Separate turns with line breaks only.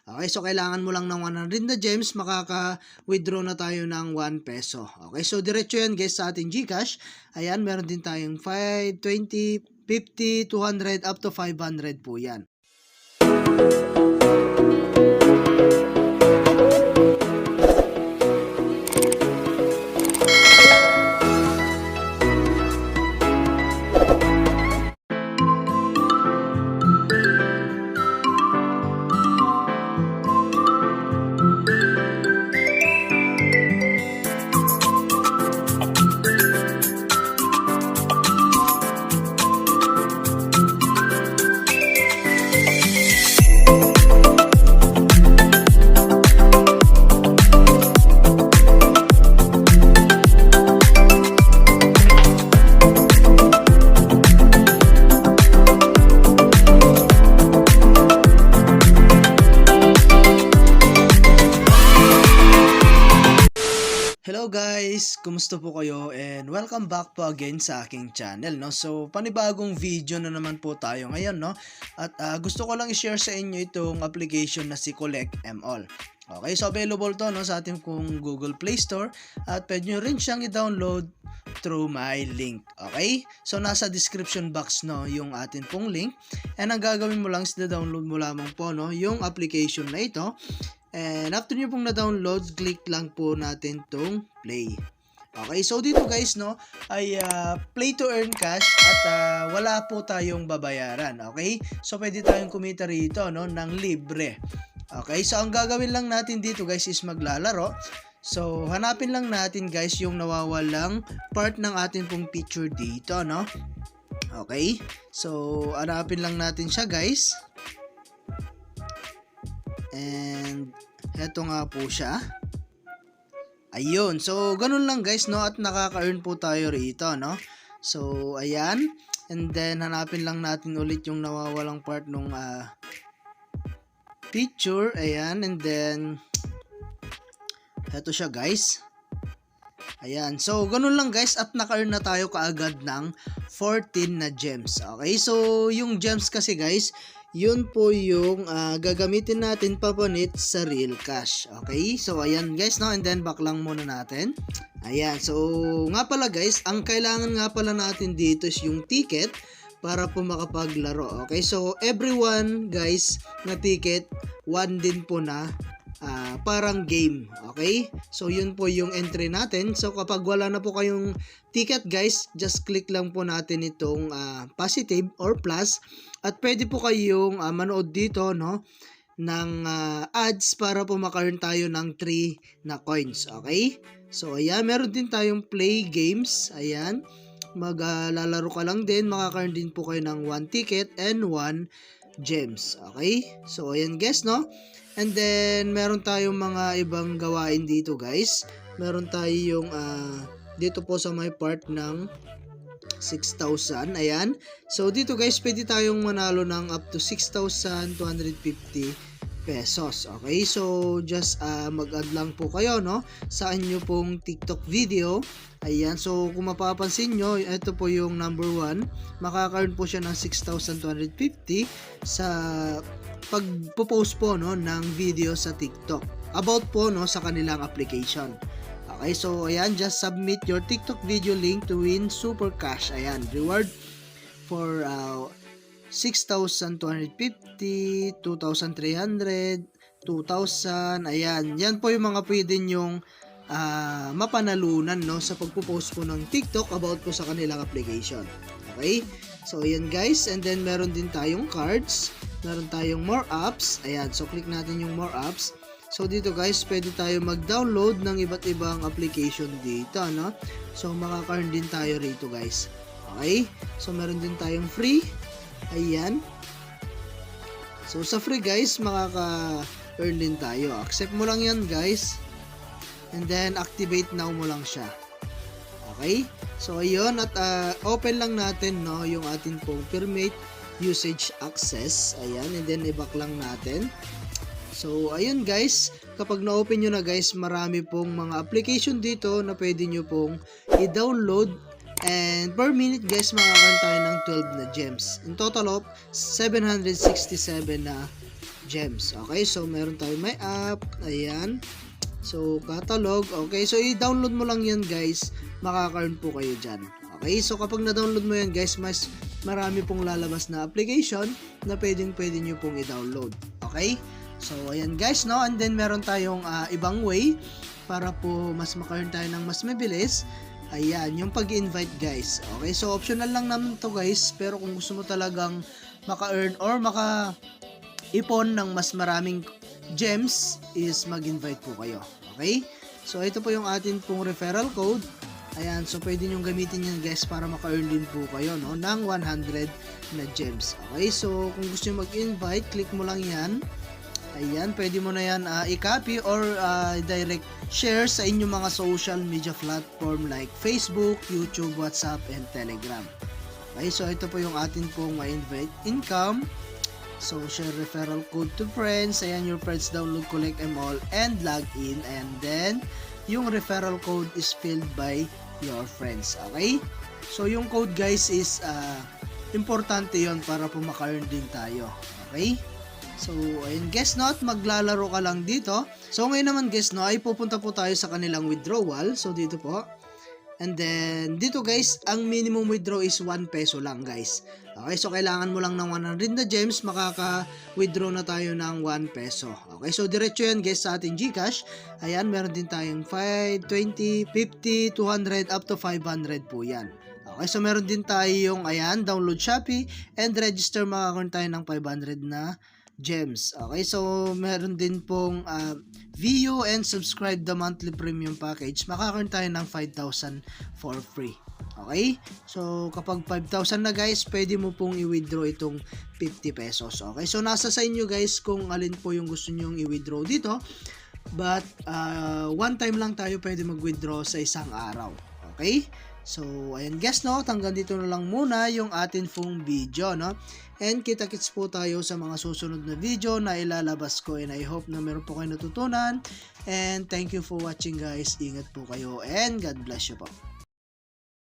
Okay, so kailangan mo lang ng 100 na gems, makaka-withdraw na tayo ng 1 peso. Okay, so diretso yan guys sa ating GCash. Ayan, meron din tayong 5, 20, 50, 200, up to 500 po yan. Hello guys! Kumusta po kayo? And welcome back po again sa aking channel, no? So, panibagong video na naman po tayo ngayon, no? At gusto ko lang i-share sa inyo itong application na si Collect All. Okay, so available to, no, sa ating kung Google Play Store at pwede nyo rin siyang i-download through my link. Okay? So, nasa description box, no, yung atin pong link. And ang gagawin mo lang is na-download mo lamang po, no, yung application na ito. And after nyo pong na-download, click lang po natin tong play. Okay, so dito guys, no, ay play to earn cash at wala po tayong babayaran. Okay, so pwede tayong kumita rito, no, ng libre. Okay, so ang gagawin lang natin dito guys is maglalaro. So hanapin lang natin guys yung nawawalang part ng ating pong picture dito, no. Okay, so hanapin lang natin siya guys. And eto nga po siya. Ayun. So, ganun lang guys, no? At nakaka-earn po tayo rito, no? So, ayan. And then, hanapin lang natin ulit yung nawawalang part nung picture. Ayan. And then, eto siya guys. Ayan. So, ganun lang guys. At naka-earn na tayo kaagad ng 14 na gems. Okay? So, yung gems kasi guys, yun po yung gagamitin natin papanit sa real cash. Okay? So, ayan guys, no? And then, back lang muna natin. Ayan. So, nga pala guys, ang kailangan nga pala natin dito is yung ticket para po makapaglaro. Okay? So, everyone guys na ticket, one din po na parang game. Okay? So, yun po yung entry natin. So, kapag wala na po kayong ticket guys, just click lang po natin itong positive or plus. At pwede po kayong manood dito, no, ng ads para po maka-earn tayo ng 3 na coins. Okay? So, ayan. Meron din tayong play games. Ayan. Maglalaro ka lang din. Makaka-earn din po kayo ng 1 ticket and 1 gems. Okay? So, ayan guys, no? And then, meron tayong mga ibang gawain dito guys. Meron tayong dito po sa may part ng 6,000. Ayan. So, dito guys, pwede tayong manalo ng up to 6,250 pesos. Okay? So, just mag-add lang po kayo, no, sa inyo pong TikTok video. Ayan. So, kung mapapansin nyo, ito po yung number 1. Makaka-earn po siya ng 6,250 sa pagpo-post po, no, ng video sa TikTok about po, no, sa kanilang application. Okay, so ayan, just submit your TikTok video link to win super cash. Ayan, reward for 6,250, 2,300, 2,000. Ayan, yan po yung mga pwede nyong mapanalunan, no, sa pagpo-post po ng TikTok about po sa kanilang application. Okay, so ayan guys, and then meron din tayong cards. Meron tayong more apps. Ayan, so click natin yung more apps. So dito guys, pwede tayo mag-download ng iba't ibang application dito, no? So makaka-earn din tayo rito guys. Okay? So meron din tayong free. Ayan. So sa free guys, makaka-earn din tayo. Accept mo lang yan guys. And then activate now mo lang siya. Okay? So ayun, at open lang natin, no, yung atin pong permit usage access. Ayan, and then i-back lang natin. So, ayun guys, kapag na-open nyo na guys, marami pong mga application dito na pwede nyo pong i-download. And per minute guys, makakaroon tayo ng 12 na gems. In total of 767 na gems. Okay, so meron tayo may app. Ayan. So, catalog. Okay, so i-download mo lang yan guys. Makaka-earn po kayo dyan. Okay, so kapag na-download mo yan guys, mas marami pong lalabas na application na pwede nyo pong i-download. Okay, so ayan guys, no? And then meron tayong ibang way para po mas maka-earn tayo ng mas mabilis. Ayan, yung pag-invite guys. Okay, so optional lang naman to guys, pero kung gusto mo talagang maka-earn or maka-ipon ng mas maraming gems is mag-invite po kayo. Okay, so ito po yung atin pong referral code. Ayan, so pwede nyo gamitin yan guys para maka-earn din po kayo, no, ng 100 na gems. Okay, so kung gusto nyo mag-invite, click mo lang yan. Ayan, pwede mo na yan i-copy or direct share sa inyong mga social media platform like Facebook, YouTube, WhatsApp, and Telegram. Okay, so ito po yung atin pong ma-invite income. So, share referral code to friends. Ayan, your friends download, collect them all, and log in. And then, yung referral code is filled by your friends. Okay? So, yung code guys is importante yon para po maka-earn din tayo. Okay? So, ayun guys, no, at maglalaro ka lang dito. So, ngayon naman guys, no, ay pupunta po tayo sa kanilang withdrawal. So, dito po. And then, dito guys, ang minimum withdraw is 1 peso lang guys. Okay, so kailangan mo lang ng 100 na gems, makaka-withdraw na tayo ng 1 peso. Okay, so diretso yan guys sa ating GCash. Ayan, meron din tayong 5, 20, 50, 200, up to 500 po yan. Okay, so meron din tayong, ayan, download Shopee and register, makakaroon tayo ng 500 na gems. Okay, so meron din pong view and subscribe the monthly premium package, makakaroon tayo ng 5,000 for free. Okay, so kapag 5,000 na guys, pwede mo pong i-withdraw itong 50 pesos. Okay, so nasa sa inyo guys kung alin po yung gusto nyong i-withdraw dito, but one time lang tayo pwede mag-withdraw sa isang araw. Okay, so ayan guys, no, hanggang dito na lang muna yung atin pong video, no. And kita-kits po tayo sa mga susunod na video na ilalabas ko, and I hope na meron po kayo natutunan. And thank you for watching guys. Ingat po kayo and God bless you po.